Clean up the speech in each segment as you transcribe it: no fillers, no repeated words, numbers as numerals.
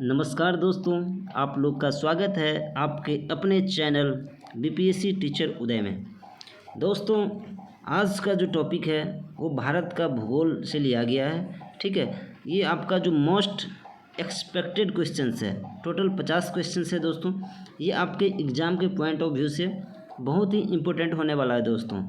नमस्कार दोस्तों, आप लोग का स्वागत है आपके अपने चैनल बीपीएससी टीचर उदय में। दोस्तों, आज का जो टॉपिक है वो भारत का भूगोल से लिया गया है। ठीक है, ये आपका जो मोस्ट एक्सपेक्टेड क्वेश्चंस है, टोटल 50 क्वेश्चंस है दोस्तों। ये आपके एग्ज़ाम के पॉइंट ऑफ व्यू से बहुत ही इम्पोर्टेंट होने वाला है दोस्तों।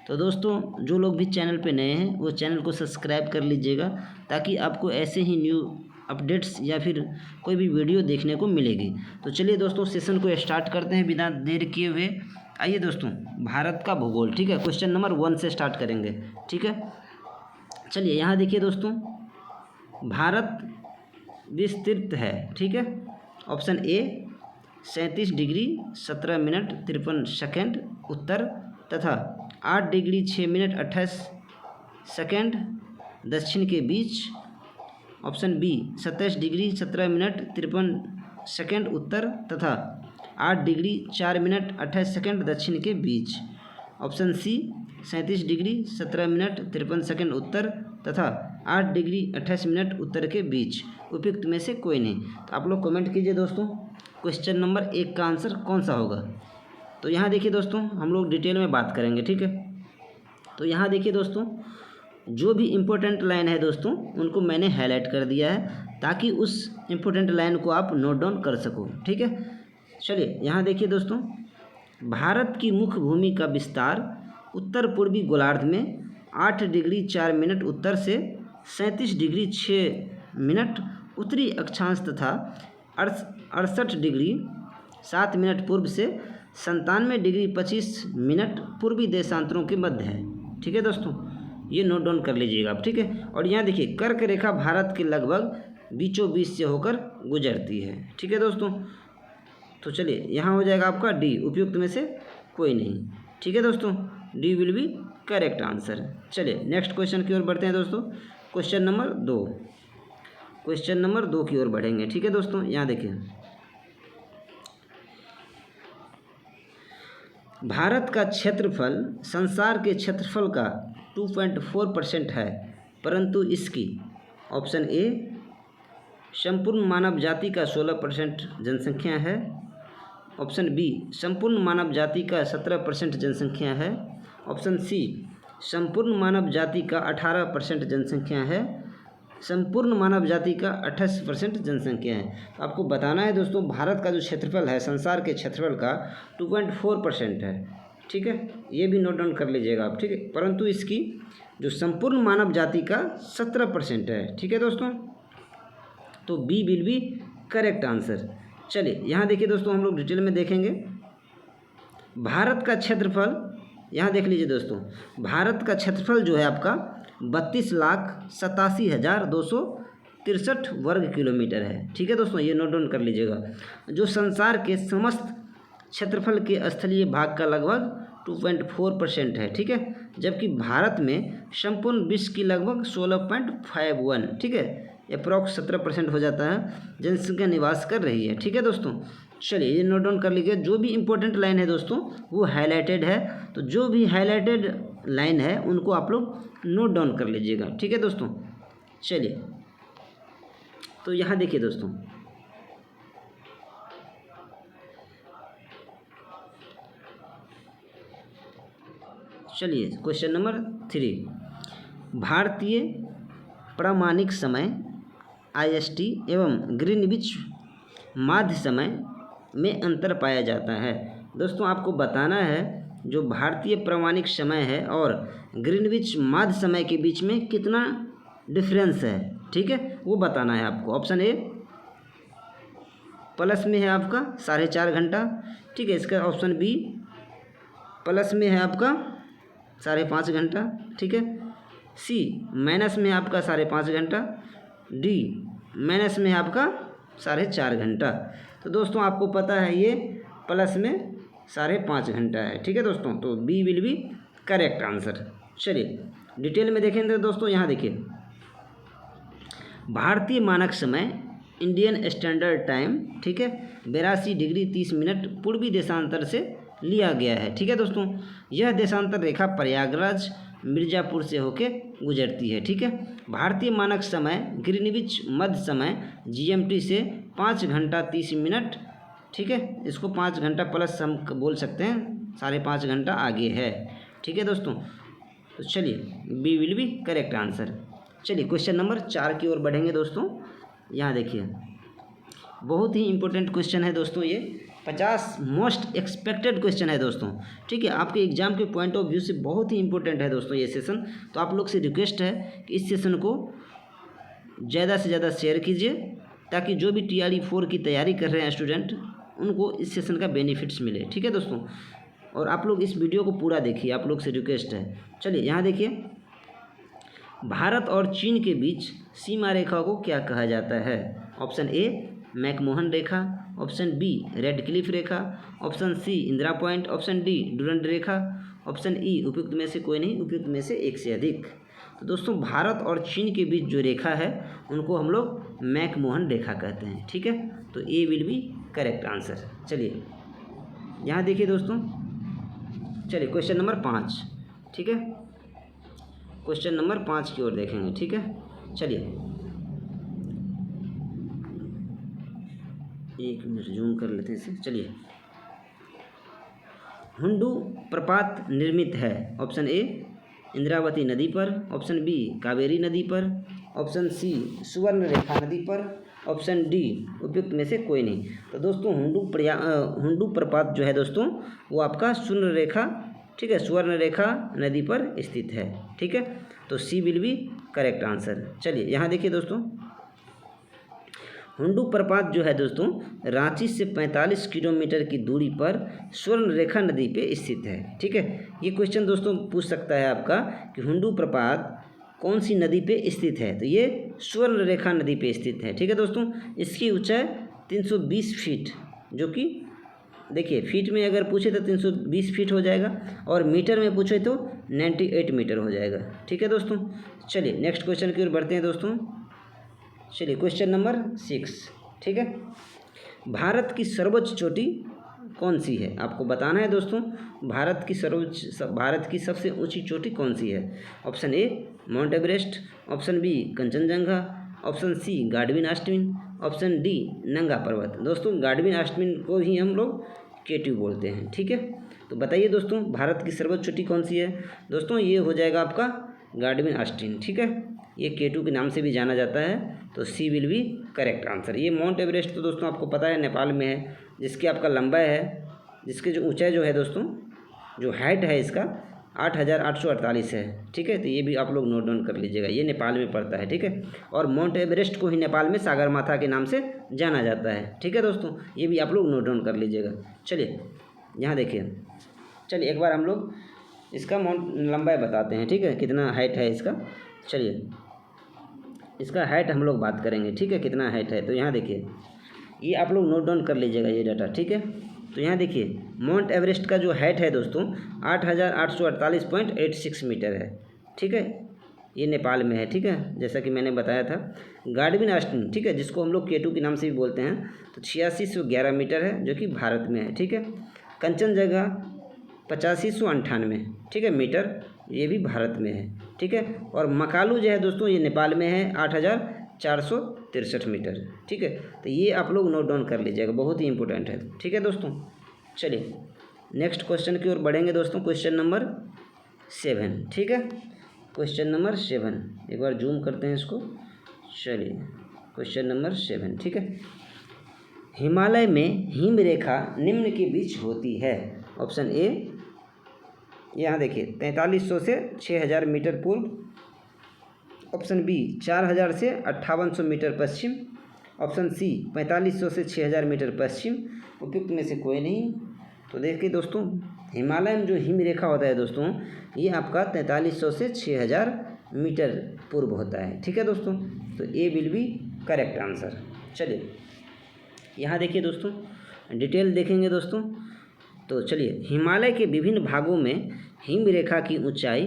तो दोस्तों, जो लोग भी चैनल पे नए हैं वो चैनल को सब्सक्राइब कर लीजिएगा, ताकि आपको ऐसे ही न्यू अपडेट्स या फिर कोई भी वीडियो देखने को मिलेगी। तो चलिए दोस्तों, सेशन को स्टार्ट करते हैं बिना देर किए हुए। आइए दोस्तों, भारत का भूगोल। ठीक है, क्वेश्चन नंबर 1 से स्टार्ट करेंगे। ठीक है, चलिए यहाँ देखिए दोस्तों, भारत विस्तृत है। ठीक है, option A 37 degree 17 minute 53 second उत्तर तथा 8 डिग्री 6 मिनट 28 सेकेंड दक्षिण के बीच। Option B 27 degree 17 minute 53 second उत्तर तथा 8 डिग्री 4 मिनट 28 सेकेंड दक्षिण के बीच। Option C 37 degree 17 minute 53 second उत्तर तथा 8 डिग्री 28 मिनट उत्तर के बीच। उपयुक्त में से कोई नहीं। तो आप लोग कमेंट कीजिए दोस्तों, क्वेश्चन नंबर 1 का आंसर कौन सा होगा। तो यहाँ देखिए दोस्तों, हम लोग डिटेल में बात करेंगे। ठीक है, तो यहाँ देखिए दोस्तों, जो भी इम्पोर्टेंट लाइन है दोस्तों उनको मैंने हाईलाइट कर दिया है, ताकि उस इम्पोर्टेंट लाइन को आप नोट डाउन कर सको। ठीक है, चलिए यहाँ देखिए दोस्तों, भारत की मुख्य भूमि का विस्तार उत्तर पूर्वी गोलार्ध में 8 डिग्री 4 मिनट उत्तर से 37 डिग्री 6 मिनट उत्तरी अक्षांश तथा 68 डिग्री 7 मिनट पूर्व से 97 डिग्री 25 मिनट पूर्वी देशांतरों के मध्य है। ठीक है दोस्तों, ये नोट डाउन कर लीजिएगा आप। ठीक है, और यहाँ देखिए, कर्क रेखा भारत के लगभग बीचों बीच से होकर गुजरती है। ठीक है दोस्तों, तो चलिए यहाँ हो जाएगा आपका डी, उपयुक्त में से कोई नहीं। ठीक है दोस्तों, D will be correct answer. चलिए नेक्स्ट क्वेश्चन की ओर बढ़ते हैं दोस्तों। क्वेश्चन नंबर 2 की ओर बढ़ेंगे। ठीक है दोस्तों, यहाँ देखिए, भारत का क्षेत्रफल संसार के क्षेत्रफल का 2.4% है, परंतु इसकी ऑप्शन ए संपूर्ण मानव जाति का 16% जनसंख्या है। ऑप्शन बी संपूर्ण मानव जाति का 17% जनसंख्या है। ऑप्शन सी संपूर्ण मानव जाति का 18% जनसंख्या है। संपूर्ण मानव जाति का 28% जनसंख्या है। तो आपको बताना है दोस्तों, भारत का जो क्षेत्रफल है संसार के क्षेत्रफल का 2.4% है। ठीक है, ये भी नोट डाउन कर लीजिएगा आप। ठीक है, परंतु इसकी जो संपूर्ण मानव जाति का 17% है। ठीक है दोस्तों, तो B will be correct answer. चलिए यहाँ देखिए दोस्तों, हम लोग डिटेल में देखेंगे। भारत का क्षेत्रफल, यहाँ देख लीजिए दोस्तों, भारत का क्षेत्रफल जो है आपका 32,87,263 वर्ग किलोमीटर है। ठीक है दोस्तों, ये नोट डाउन कर लीजिएगा। जो संसार के समस्त क्षेत्रफल के स्थलीय भाग का लगभग 2.4% है। ठीक है, जबकि भारत में संपूर्ण विश्व की लगभग 16.51, ठीक है, अप्रॉक्स 17% हो जाता है जनसंख्या निवास कर रही है। ठीक है दोस्तों, चलिए ये नोट डाउन कर लीजिए। जो भी इम्पोर्टेंट लाइन है दोस्तों वो हाईलाइटेड है, तो जो भी हाईलाइटेड लाइन है उनको आप लोग नोट डाउन कर लीजिएगा। ठीक है दोस्तों, चलिए तो यहाँ देखिए दोस्तों, चलिए क्वेश्चन नंबर 3, भारतीय प्रामाणिक समय IST एवं ग्रीनविच माध्य समय में अंतर पाया जाता है। दोस्तों आपको बताना है जो भारतीय प्रामाणिक समय है और ग्रीनविच माध्य समय के बीच में कितना डिफरेंस है। ठीक है, वो बताना है आपको। ऑप्शन ए प्लस में है आपका 4.5 घंटा। ठीक है, इसका ऑप्शन बी प्लस में है आपका 5.5 घंटा। ठीक है, सी माइनस में है आपका 5.5 घंटा। डी माइनस में है आपका 4.5 घंटा। तो दोस्तों आपको पता है ये प्लस में 5.5 घंटा है। ठीक है दोस्तों, तो B will be correct answer. चलिए डिटेल में देखेंगे दोस्तों। यहाँ देखिए, भारतीय मानक समय इंडियन स्टैंडर्ड टाइम, ठीक है, 82 डिग्री 30 मिनट पूर्वी देशांतर से लिया गया है। ठीक है दोस्तों, यह देशांतर रेखा प्रयागराज मिर्ज़ापुर से होके गुजरती है। ठीक है, भारतीय मानक समय ग्रीनविच मध्य समय GMT से 5 घंटा 30 मिनट, ठीक है, इसको 5 घंटा प्लस हम बोल सकते हैं, 5.5 घंटा आगे है। ठीक है दोस्तों, तो चलिए B will be correct answer. चलिए क्वेश्चन नंबर 4 की ओर बढ़ेंगे दोस्तों। यहाँ देखिए, बहुत ही इंपॉर्टेंट क्वेश्चन है दोस्तों, ये 50 मोस्ट एक्सपेक्टेड क्वेश्चन है दोस्तों। ठीक है, आपके एग्जाम के पॉइंट ऑफ व्यू से बहुत ही इंपॉर्टेंट है दोस्तों ये सेशन। तो आप लोग से रिक्वेस्ट है कि इस सेशन को ज़्यादा से ज़्यादा शेयर कीजिए, ताकि जो भी TRE 4 की तैयारी कर रहे हैं स्टूडेंट, उनको इस सेशन का बेनिफिट्स मिले। ठीक है दोस्तों, और आप लोग इस वीडियो को पूरा देखिए, आप लोग से रिक्वेस्ट है। चलिए यहाँ देखिए, भारत और चीन के बीच सीमा रेखा को क्या कहा जाता है? ऑप्शन ए मैकमोहन रेखा, ऑप्शन बी रेड क्लिफ रेखा, option C Indira point, option D Durand रेखा, ऑप्शन ई उपयुक्त में से कोई नहीं, उपयुक्त में से एक से अधिक। तो दोस्तों भारत और चीन के बीच जो रेखा है उनको हम लोग मैकमोहन रेखा कहते हैं। ठीक है, तो ए विल बी करेक्ट आंसर। चलिए यहाँ देखिए दोस्तों, चलिए क्वेश्चन नंबर 5, ठीक है, क्वेश्चन नंबर 5 की ओर देखेंगे। ठीक है, चलिए 1 मिनट जूम कर लेते हैं इसे। चलिए, हुंडू प्रपात निर्मित है? ऑप्शन ए इंद्रावती नदी पर, ऑप्शन बी कावेरी नदी पर, ऑप्शन सी सुवर्ण रेखा नदी पर, ऑप्शन डी उपयुक्त में से कोई नहीं। तो दोस्तों हुंडू प्रपात जो है दोस्तों वो आपका सुवर्ण रेखा, ठीक है, सुवर्ण रेखा नदी पर स्थित है। ठीक है, तो सी विल बी करेक्ट आंसर। चलिए यहाँ देखिए दोस्तों, हुंडू प्रपात जो है दोस्तों रांची से 45 किलोमीटर की दूरी पर स्वर्ण रेखा नदी पे स्थित है। ठीक है, ये क्वेश्चन दोस्तों पूछ सकता है आपका कि हुंडू प्रपात कौन सी नदी पे स्थित है? तो ये स्वर्ण रेखा नदी पे स्थित है। ठीक है दोस्तों, इसकी ऊंचाई 320 फीट, जो कि देखिए फीट में अगर पूछे तो 320 फीट हो जाएगा, और मीटर में पूछे तो 98 मीटर हो जाएगा। ठीक है दोस्तों, चलिए नेक्स्ट क्वेश्चन की ओर बढ़ते हैं दोस्तों। चलिए क्वेश्चन नंबर 6, ठीक है, भारत की सर्वोच्च चोटी कौन सी है? आपको बताना है दोस्तों, भारत की सबसे ऊंची चोटी कौन सी है? Option A Mount Everest, option B Kanchenjunga, option C Godwin Austen, option D Nanga Parbat. दोस्तों गाडविन आस्टविन को ही हम लोग K2 बोलते हैं। ठीक है, तो बताइए दोस्तों भारत की सर्वोच्च चोटी कौन सी है? दोस्तों ये हो जाएगा आपका गाडविन आस्टविन। ठीक है, ये K2 के नाम से भी जाना जाता है, तो सी विल बी करेक्ट आंसर। ये माउंट एवरेस्ट तो दोस्तों आपको पता है नेपाल में है, जिसकी आपका लंबाई है, जिसके जो ऊंचाई जो है दोस्तों, जो हाइट है इसका 8,848 है। ठीक है, तो ये भी आप लोग नोट डाउन कर लीजिएगा, ये नेपाल में पड़ता है। ठीक है, और माउंट एवरेस्ट को ही नेपाल में सागरमाथा के नाम से जाना जाता है। ठीक है दोस्तों, ये भी आप लोग नोट डाउन कर लीजिएगा। चलिए यहाँ देखिए, चलिए एक बार हम लोग इसका माउंट लंबाई बताते हैं। ठीक है, कितना हाइट है इसका, चलिए इसका हाइट हम लोग बात करेंगे। ठीक है, कितना हाइट है, तो यहाँ देखिए ये आप लोग नोट डाउन कर लीजिएगा ये डाटा। ठीक है, तो यहाँ देखिए माउंट एवरेस्ट का जो हाइट है दोस्तों 8,848.86 मीटर है। ठीक है, ये नेपाल में है। ठीक है, जैसा कि मैंने बताया था। गाडविन आस्टविन, ठीक है, जिसको हम लोग K2 के नाम से भी बोलते हैं, तो 8611 मीटर है, जो कि भारत में है। ठीक है, कंचनजंगा 8598, ठीक है, मीटर, ये भी भारत में है। ठीक है, और मकालू जो है दोस्तों ये नेपाल में है 8,463 मीटर। ठीक है, तो ये आप लोग नोट डाउन कर लीजिएगा, बहुत ही इंपॉर्टेंट है। ठीक है दोस्तों, चलिए नेक्स्ट क्वेश्चन की ओर बढ़ेंगे दोस्तों। क्वेश्चन नंबर 7, ठीक है, क्वेश्चन नंबर 7, एक बार जूम करते हैं इसको। चलिए क्वेश्चन नंबर 7, ठीक है, हिमालय में हिम रेखा निम्न के बीच होती है? ऑप्शन ए, यहाँ देखिए 4300 से 6000 मीटर पूर्व, ऑप्शन बी 4000 से 5800 मीटर पश्चिम, ऑप्शन सी 4500 से 6000 मीटर पश्चिम, उपयुक्त में से कोई नहीं। तो देखिए दोस्तों, हिमालय में जो हिम रेखा होता है दोस्तों, ये आपका 4300 से 6000 मीटर पूर्व होता है। ठीक है दोस्तों, तो ए विल बी करेक्ट आंसर। चलिए यहाँ देखिए दोस्तों, डिटेल देखेंगे दोस्तों। तो चलिए, हिमालय के विभिन्न भागों में हिम रेखा की ऊंचाई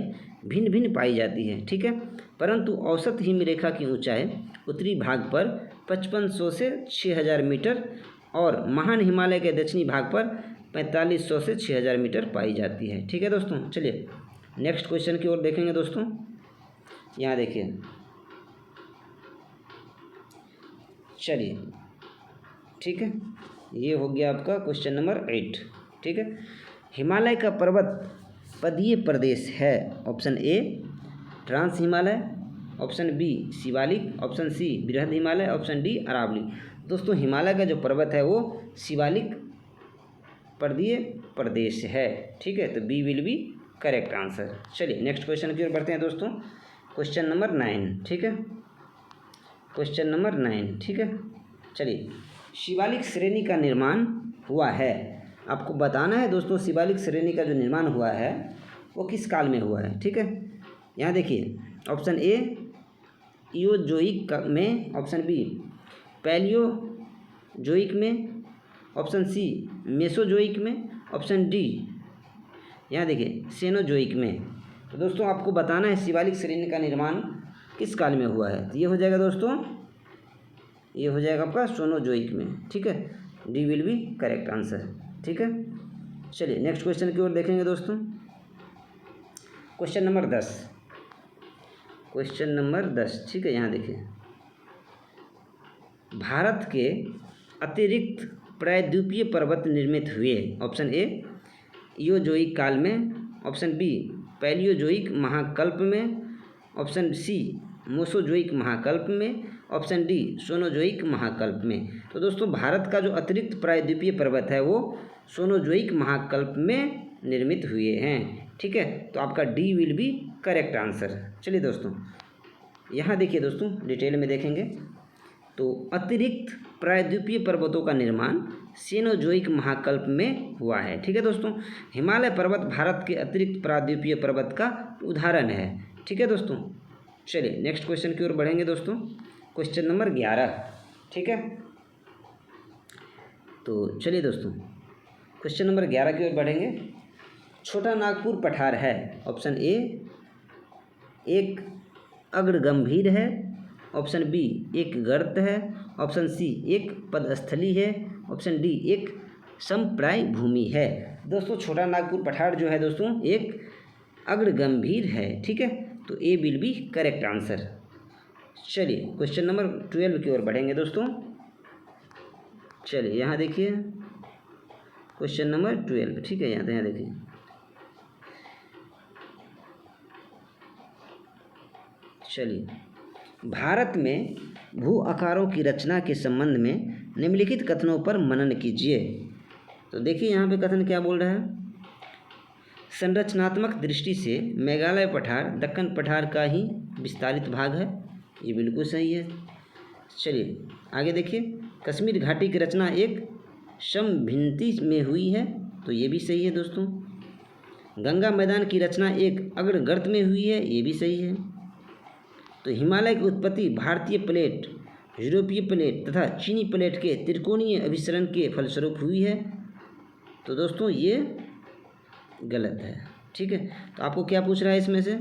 भिन्न भिन्न पाई जाती है। ठीक है, परंतु औसत हिम रेखा की ऊंचाई उत्तरी भाग पर 5500 से 6000 मीटर और महान हिमालय के दक्षिणी भाग पर 4500 से 6000 मीटर पाई जाती है। ठीक है दोस्तों, चलिए नेक्स्ट क्वेश्चन की ओर देखेंगे दोस्तों। यहाँ देखिए, चलिए ठीक है, ये हो गया आपका क्वेश्चन नंबर 8। ठीक है, हिमालय का पर्वत पदीय प्रदेश है। Option A trans Himalaya, option B Shivalik, option C Brihad Himalaya, option D Aravalli. दोस्तों हिमालय का जो पर्वत है वो शिवालिक पर्वतीय प्रदेश है। ठीक है, तो B will be correct answer. चलिए नेक्स्ट क्वेश्चन की ओर बढ़ते हैं दोस्तों। Question number 9। ठीक है, क्वेश्चन नंबर 9। ठीक है, चलिए शिवालिक श्रेणी का निर्माण हुआ है। आपको बताना है दोस्तों शिवालिक श्रेणी का जो निर्माण हुआ है वो किस काल में हुआ है। ठीक है, यहाँ देखिए, ऑप्शन ए इओजोइक में, ऑप्शन बी पैलियोजोइक में, ऑप्शन सी मेसोजोइक में, ऑप्शन डी यहाँ देखिए सेनोजोइक में। तो दोस्तों आपको बताना है शिवालिक श्रेणी का निर्माण किस काल में हुआ है। तो ये हो जाएगा दोस्तों, ये हो जाएगा आपका सोनोजोइक में। ठीक है, D will be correct answer. ठीक है, चलिए नेक्स्ट क्वेश्चन की ओर देखेंगे दोस्तों। Question number 10। Question number 10। ठीक है, यहाँ देखिए, भारत के अतिरिक्त प्रायद्वीपीय पर्वत निर्मित हुए। ऑप्शन ए इओजोइक काल में, ऑप्शन बी पैलियोजोइक महाकल्प में, ऑप्शन सी मोसोजोइक महाकल्प में, ऑप्शन डी सोनोजोइक महाकल्प में। तो दोस्तों भारत का जो अतिरिक्त प्रायद्वीपीय पर्वत है वो सोनोजोइक महाकल्प में निर्मित हुए हैं। ठीक है, तो आपका D will be correct answer. चलिए दोस्तों यहाँ देखिए दोस्तों, डिटेल में देखेंगे तो अतिरिक्त प्रायद्वीपीय पर्वतों का निर्माण सेनोजोइक महाकल्प में हुआ है। ठीक है दोस्तों, हिमालय पर्वत भारत के अतिरिक्त प्रायद्वीपीय पर्वत का उदाहरण है। ठीक है दोस्तों, चलिए नेक्स्ट क्वेश्चन की ओर बढ़ेंगे दोस्तों। Question number 11। ठीक है, तो चलिए दोस्तों क्वेश्चन नंबर 11 की ओर बढ़ेंगे। छोटा नागपुर पठार है। ऑप्शन ए एक अग्रगंभीर है, ऑप्शन बी एक गर्त है, ऑप्शन सी एक पदस्थली है, ऑप्शन डी एक समप्राय भूमि है। दोस्तों छोटा नागपुर पठार जो है दोस्तों एक अग्रगंभीर है। ठीक है, तो ए विल बी करेक्ट आंसर। चलिए क्वेश्चन नंबर 12 की ओर बढ़ेंगे दोस्तों। चलिए यहाँ देखिए क्वेश्चन नंबर 12। ठीक है, यहाँ देखिए, चलिए भारत में भू आकारों की रचना के संबंध में निम्नलिखित कथनों पर मनन कीजिए। तो देखिए यहाँ पे कथन क्या बोल रहा है। संरचनात्मक दृष्टि से मेघालय पठार दक्कन पठार का ही विस्तारित भाग है। ये बिल्कुल सही है। चलिए आगे देखिए, कश्मीर घाटी की रचना एक समभिन्नति में हुई है। तो ये भी सही है दोस्तों। गंगा मैदान की रचना एक अग्रगर्त में हुई है। ये भी सही है। तो हिमालय की उत्पत्ति भारतीय प्लेट, यूरोपीय प्लेट तथा चीनी प्लेट के त्रिकोणीय अभिसरण के फलस्वरूप हुई है। तो दोस्तों ये गलत है। ठीक है, तो आपको क्या पूछ रहा है इसमें से,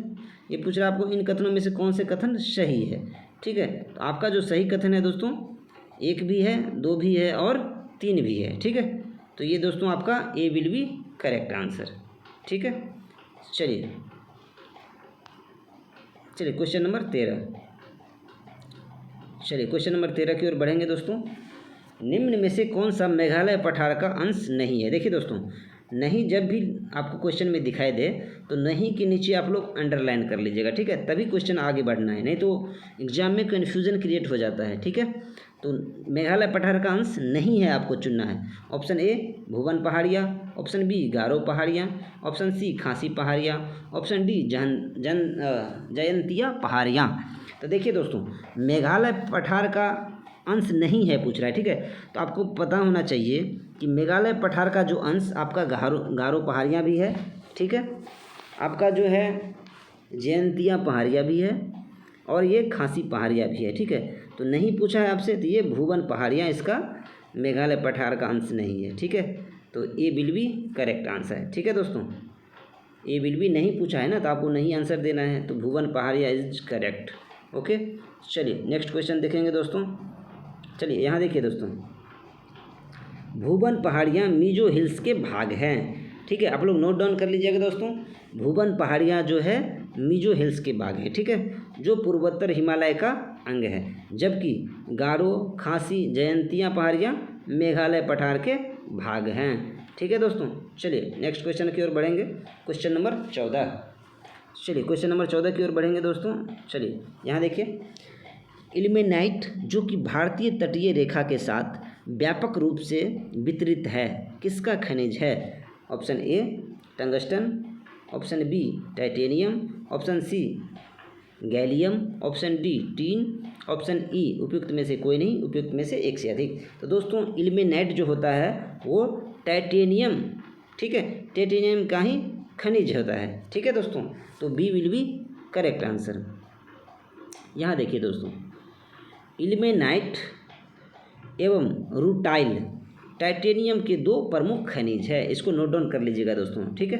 ये पूछ रहा है आपको इन कथनों में से कौन से कथन सही है। ठीक है, तो आपका जो सही कथन है दोस्तों 1 भी है, 2 भी है और 3 भी है। ठीक है, तो ये दोस्तों आपका ए विल बी करेक्ट आंसर। ठीक है, चलिए क्वेश्चन नंबर 13। चलिए क्वेश्चन नंबर 13 की ओर बढ़ेंगे दोस्तों। निम्न में से कौन सा मेघालय पठार का अंश नहीं है। देखिए दोस्तों, नहीं जब भी आपको क्वेश्चन में दिखाई दे तो नहीं के नीचे आप लोग अंडरलाइन कर लीजिएगा। ठीक है, तभी क्वेश्चन आगे बढ़ना है, नहीं तो एग्जाम में कन्फ्यूजन क्रिएट हो जाता है। ठीक है, तो मेघालय पठार का अंश नहीं है, आपको चुनना है। ऑप्शन ए भुवन पहाड़ियाँ, ऑप्शन बी गारो पहाड़ियाँ, ऑप्शन सी खासी पहाड़ियाँ, ऑप्शन डी जयंतिया पहाड़ियाँ। तो देखिए दोस्तों, मेघालय पठार का अंश नहीं है पूछ रहा है। ठीक है, तो आपको पता होना चाहिए कि मेघालय पठार का जो अंश आपका गारो पहाड़ियाँ भी है। ठीक है, आपका जो है जयंतिया पहाड़ियाँ भी है और ये खासी पहाड़ियाँ भी है। ठीक है, तो नहीं पूछा है आपसे, तो ये भुवन पहाड़ियाँ इसका मेघालय पठार का अंश नहीं है। ठीक है, तो ए विल बी करेक्ट आंसर है। ठीक है दोस्तों, ए विल बी नहीं पूछा है ना, तो आपको नहीं आंसर देना है, तो भुवन पहाड़ियाँ इज करेक्ट। ओके, चलिए नेक्स्ट क्वेश्चन देखेंगे दोस्तों। चलिए यहाँ देखिए दोस्तों, भुवन पहाड़ियाँ मिजो हिल्स के भाग हैं। ठीक है, आप लोग नोट डाउन कर लीजिएगा दोस्तों। भूबन पहाड़ियाँ जो है मिजो हिल्स के बाग है, ठीक है, जो पूर्वोत्तर हिमालय का अंग है, जबकि गारो, खासी, जयंतिया पहाड़ियाँ मेघालय पठार के भाग हैं। ठीक है दोस्तों, चलिए नेक्स्ट क्वेश्चन की ओर बढ़ेंगे, क्वेश्चन नंबर 14। चलिए क्वेश्चन नंबर 14 की ओर बढ़ेंगे दोस्तों। चलिए यहाँ देखिए, इल्मेनाइट जो कि भारतीय तटीय रेखा के साथ व्यापक रूप से वितरित है, किसका खनिज है? Option A tungsten, option B titanium, option C gallium, option D tin, option E उपयुक्त में से कोई नहीं, उपयुक्त में से एक से अधिक। तो दोस्तों इल्मेनाइट जो होता है वो टाइटेनियम, ठीक है, टाइटेनियम का ही खनिज होता है। ठीक है दोस्तों, तो B will be correct answer. यहाँ देखिए दोस्तों, इल्मेनाइट एवं रूटाइल टाइटेनियम के दो प्रमुख खनिज है, इसको नोट डाउन कर लीजिएगा दोस्तों। ठीक है,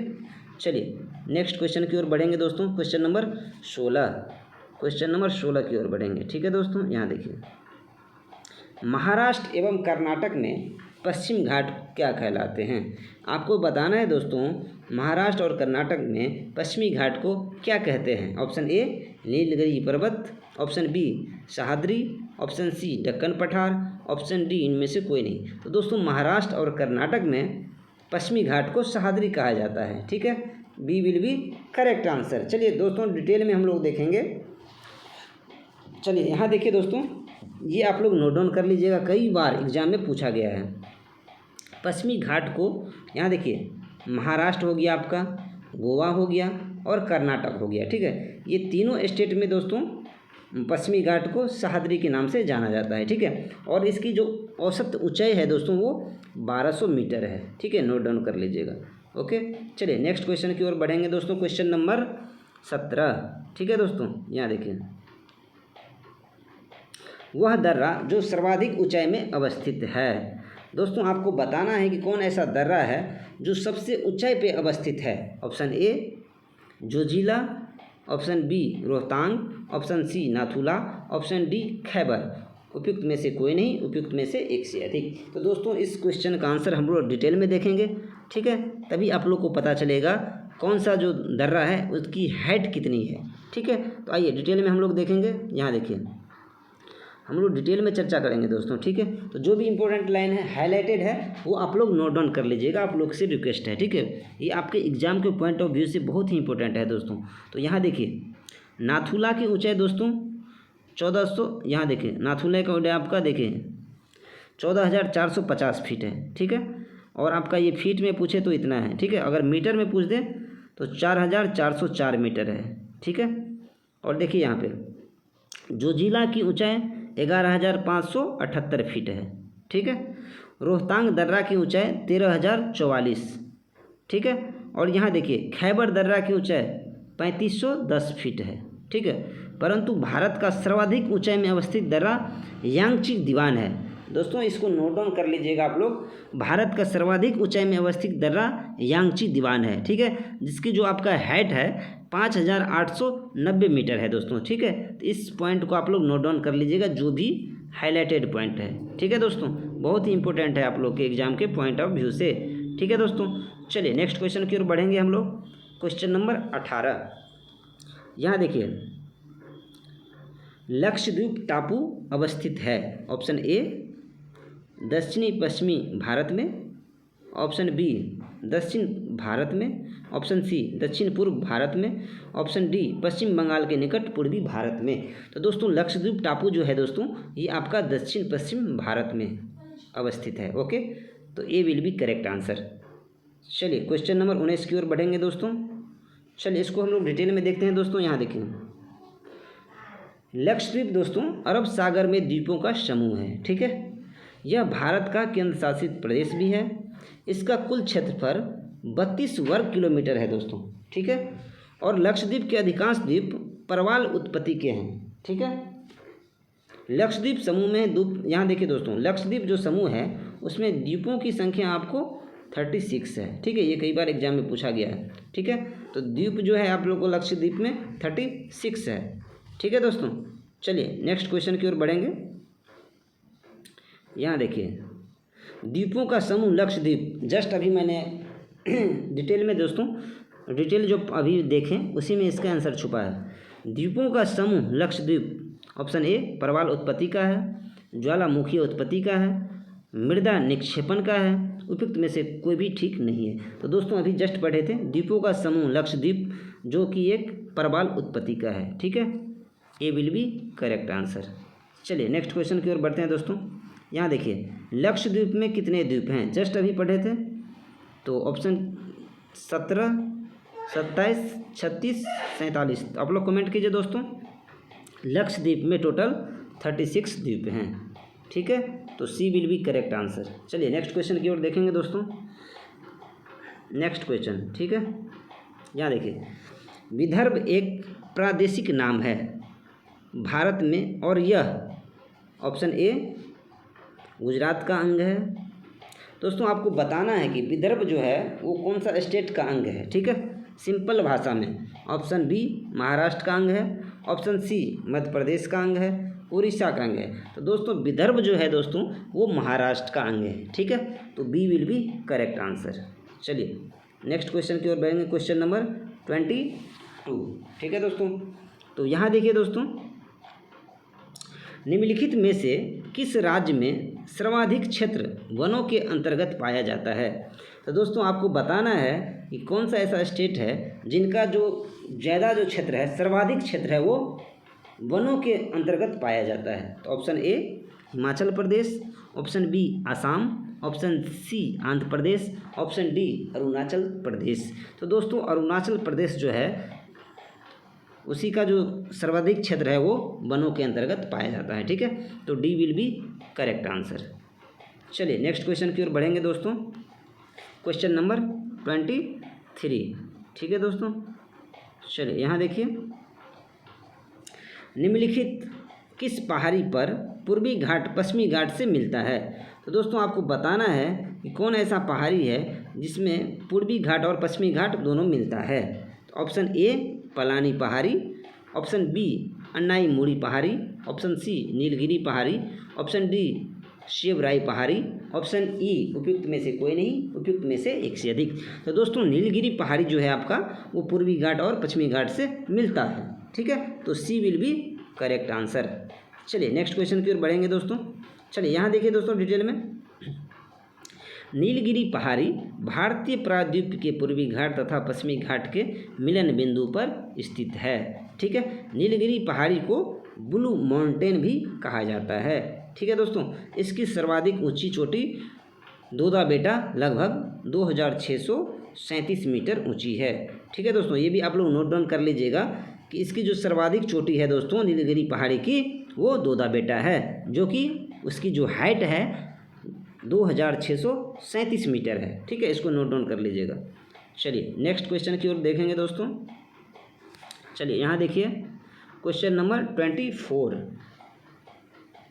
चलिए नेक्स्ट क्वेश्चन की ओर बढ़ेंगे दोस्तों, क्वेश्चन नंबर 16। क्वेश्चन नंबर 16 की ओर बढ़ेंगे। ठीक है दोस्तों, यहाँ देखिए, महाराष्ट्र एवं कर्नाटक में पश्चिम घाट क्या कहलाते हैं? आपको बताना है दोस्तों, महाराष्ट्र और कर्नाटक में पश्चिमी घाट को क्या कहते हैं? ऑप्शन ए नीलगिरी पर्वत, option B Sahyadri, option C Deccan पठार, ऑप्शन डी इनमें से कोई नहीं। तो दोस्तों महाराष्ट्र और कर्नाटक में पश्चिमी घाट को सह्याद्री कहा जाता है। ठीक है, B will be correct answer. चलिए दोस्तों डिटेल में हम लोग देखेंगे। चलिए यहाँ देखिए दोस्तों, ये आप लोग नोट डाउन कर लीजिएगा, कई बार एग्जाम में पूछा गया है। पश्चिमी घाट को यहाँ देखिए, महाराष्ट्र हो गया आपका, गोवा हो गया और कर्नाटक हो गया। ठीक है, ये तीनों स्टेट में दोस्तों पश्चिमी घाट को सह्याद्री के नाम से जाना जाता है। ठीक है, और इसकी जो औसत ऊंचाई है दोस्तों वो 1200 मीटर है। ठीक है, नोट डाउन कर लीजिएगा। ओके, चलिए नेक्स्ट क्वेश्चन की ओर बढ़ेंगे दोस्तों, क्वेश्चन नंबर 17। ठीक है दोस्तों, यहाँ देखिए, वह दर्रा जो सर्वाधिक ऊंचाई में अवस्थित है। दोस्तों आपको बताना है कि कौन ऐसा दर्रा है जो सबसे ऊंचाई पे अवस्थित है। Option A Zojila, option B Rohtang, option C Nathula, option D Khyber. उपयुक्त में से कोई नहीं, उपयुक्त में से एक से अधिक। तो दोस्तों इस क्वेश्चन का आंसर हम लोग डिटेल में देखेंगे। ठीक है, तभी आप लोग को पता चलेगा कौन सा जो दर्रा है उसकी हाइट कितनी है। ठीक है, तो आइए डिटेल में हम लोग देखेंगे। यहाँ देखिए, हम लोग डिटेल में चर्चा करेंगे दोस्तों। ठीक है, तो जो भी इंपॉर्टेंट लाइन है हाईलाइटेड है वो आप लोग नोट डाउन कर लीजिएगा, आप लोग से रिक्वेस्ट है। ठीक है, ये आपके एग्जाम के पॉइंट ऑफ व्यू से बहुत ही इंपॉर्टेंट है दोस्तों। तो यहाँ देखिए, नाथुला की ऊंचाई दोस्तों 1400, यहाँ देखिए नाथुला का ऊंचाई आपका देखिए 14,450 फीट है। ठीक है, और आपका ये फीट में पूछे तो इतना है। ठीक है, अगर मीटर में पूछ दे तो 4,404 मीटर है। ठीक है, और देखिए यहाँ पे जोजिला की ऊंचाई 11,578 फीट है। ठीक है, रोहतांग दर्रा की ऊंचाई 13,044। ठीक है, और यहाँ देखिए खैबर दर्रा की ऊंचाई 3,510 फीट है। ठीक है, परंतु भारत का सर्वाधिक ऊंचाई में अवस्थित दर्रा यांगची दीवान है। दोस्तों इसको नोट डाउन कर लीजिएगा आप लोग, भारत का सर्वाधिक ऊंचाई में अवस्थित दर्रा यांगची दीवान है। ठीक है, जिसकी जो आपका हाइट है 5,890 मीटर है दोस्तों। ठीक है, तो इस पॉइंट को आप लोग नोट डाउन कर लीजिएगा, जो भी हाईलाइटेड पॉइंट है। ठीक है दोस्तों, बहुत ही इंपॉर्टेंट है आप लोग के एग्जाम के पॉइंट ऑफ व्यू से। ठीक है दोस्तों, चलिए नेक्स्ट क्वेश्चन की ओर बढ़ेंगे हम लोग, क्वेश्चन नंबर 18। यहाँ देखिए, लक्षद्वीप टापू अवस्थित है। ऑप्शन ए दक्षिणी पश्चिमी भारत में, ऑप्शन बी दक्षिण भारत में, ऑप्शन सी दक्षिण पूर्व भारत में, ऑप्शन डी पश्चिम बंगाल के निकट पूर्वी भारत में। तो दोस्तों लक्षद्वीप टापू जो है दोस्तों ये आपका दक्षिण पश्चिम भारत में अवस्थित है। ओके, तो ए विल बी करेक्ट आंसर। चलिए क्वेश्चन नंबर 19 की ओर बढ़ेंगे दोस्तों। चलिए इसको हम लोग डिटेल में देखते हैं दोस्तों। यहाँ देखिए, लक्षद्वीप दोस्तों अरब सागर में द्वीपों का समूह है। ठीक है, यह भारत का केंद्र शासित प्रदेश भी है। इसका कुल क्षेत्रफल 32 वर्ग किलोमीटर है दोस्तों। ठीक है, और लक्षद्वीप के अधिकांश द्वीप प्रवाल उत्पत्ति के हैं। ठीक है, लक्षद्वीप समूह में द्वीप, यहाँ देखिए दोस्तों लक्षद्वीप जो समूह है उसमें द्वीपों की संख्या आपको 36 है। ठीक है, ये कई बार एग्जाम में पूछा गया है। ठीक है, तो द्वीप जो है आप लोग को लक्षद्वीप में 36 है। ठीक है दोस्तों, चलिए नेक्स्ट क्वेश्चन की ओर बढ़ेंगे। यहाँ देखिए, द्वीपों का समूह लक्षद्वीप, जस्ट अभी मैंने डिटेल में दोस्तों, डिटेल जो अभी देखें उसी में इसका आंसर छुपा है। द्वीपों का समूह लक्षद्वीप ऑप्शन ए प्रवाल उत्पत्ति का है, ज्वालामुखी उत्पत्ति का है, मृदा निक्षेपण का है, उपयुक्त में से कोई भी ठीक नहीं है। तो दोस्तों अभी जस्ट पढ़े थे द्वीपों का समूह लक्षद्वीप जो कि एक प्रवाल उत्पत्ति का है, ठीक है। ए विल बी करेक्ट आंसर। चलिए नेक्स्ट क्वेश्चन की ओर बढ़ते हैं दोस्तों। यहाँ देखिए लक्षद्वीप में कितने द्वीप हैं, जस्ट अभी पढ़े थे। तो ऑप्शन 17, 27, 36, 47 आप लोग कमेंट कीजिए दोस्तों। लक्षद्वीप में टोटल 36 द्वीप हैं, ठीक है। तो सी विल बी करेक्ट आंसर। चलिए नेक्स्ट क्वेश्चन की ओर देखेंगे दोस्तों। नेक्स्ट क्वेश्चन, ठीक है। यहाँ देखिए विदर्भ एक प्रादेशिक नाम है भारत में और यह ऑप्शन ए गुजरात का अंग है। दोस्तों आपको बताना है कि विदर्भ जो है वो कौन सा स्टेट का अंग है, ठीक है, सिंपल भाषा में। ऑप्शन बी महाराष्ट्र का अंग है, ऑप्शन सी मध्य प्रदेश का अंग है, उड़ीसा का अंग है। तो दोस्तों विदर्भ जो है दोस्तों वो महाराष्ट्र का अंग है, ठीक है। तो B will be correct answer. चलिए नेक्स्ट क्वेश्चन की ओर बढ़ेंगे, क्वेश्चन नंबर 22, ठीक है दोस्तों। तो यहाँ देखिए दोस्तों निम्नलिखित में से किस राज्य में सर्वाधिक क्षेत्र वनों के अंतर्गत पाया जाता है। तो दोस्तों आपको बताना है कि कौन सा ऐसा स्टेट है जिनका जो ज़्यादा जो क्षेत्र है, सर्वाधिक क्षेत्र है वो वनों के अंतर्गत पाया जाता है। तो option A Himachal Pradesh, option B Assam, option C Andhra Pradesh, option D Arunachal Pradesh. तो दोस्तों अरुणाचल प्रदेश जो है उसी का जो सर्वाधिक क्षेत्र है वो वनों के अंतर्गत पाया जाता है, ठीक है। तो D will be correct answer. चलिए नेक्स्ट क्वेश्चन की ओर बढ़ेंगे दोस्तों, क्वेश्चन नंबर 23, ठीक है दोस्तों। चलिए यहाँ देखिए निम्नलिखित किस पहाड़ी पर पूर्वी घाट पश्चिमी घाट से मिलता है। तो दोस्तों आपको बताना है कि कौन ऐसा पहाड़ी है जिसमें पूर्वी घाट और पश्चिमी घाट दोनों मिलता है। तो ऑप्शन ए पलानी पहाड़ी, ऑप्शन बी अन्नाई मुड़ी पहाड़ी, ऑप्शन सी नीलगिरी पहाड़ी, ऑप्शन डी शिवराई पहाड़ी, ऑप्शन ई उपयुक्त में से कोई नहीं, उपयुक्त में से एक से अधिक। तो दोस्तों नीलगिरी पहाड़ी जो है आपका वो पूर्वी घाट और पश्चिमी घाट से मिलता है, ठीक है। तो सी विल बी करेक्ट आंसर। चलिए नेक्स्ट क्वेश्चन की ओर बढ़ेंगे दोस्तों। चलिए यहाँ देखिए दोस्तों डिटेल में नीलगिरी पहाड़ी भारतीय प्रायद्वीप के पूर्वी घाट तथा पश्चिमी घाट के मिलन बिंदु पर स्थित है, ठीक है। नीलगिरी पहाड़ी को ब्लू माउंटेन भी कहा जाता है, ठीक है दोस्तों। इसकी सर्वाधिक ऊंची चोटी दोदा बेटा लगभग 2637 मीटर ऊंची है, ठीक है दोस्तों। ये भी आप लोग नोट डाउन कर लीजिएगा कि इसकी जो सर्वाधिक चोटी है दोस्तों नीलगिरी पहाड़ी की वो दोदा बेटा है, जो कि उसकी जो हाइट है 2637 मीटर है, ठीक है। इसको नोट डाउन कर लीजिएगा। चलिए नेक्स्ट क्वेश्चन की ओर देखेंगे दोस्तों। चलिए यहाँ देखिए क्वेश्चन नंबर 24।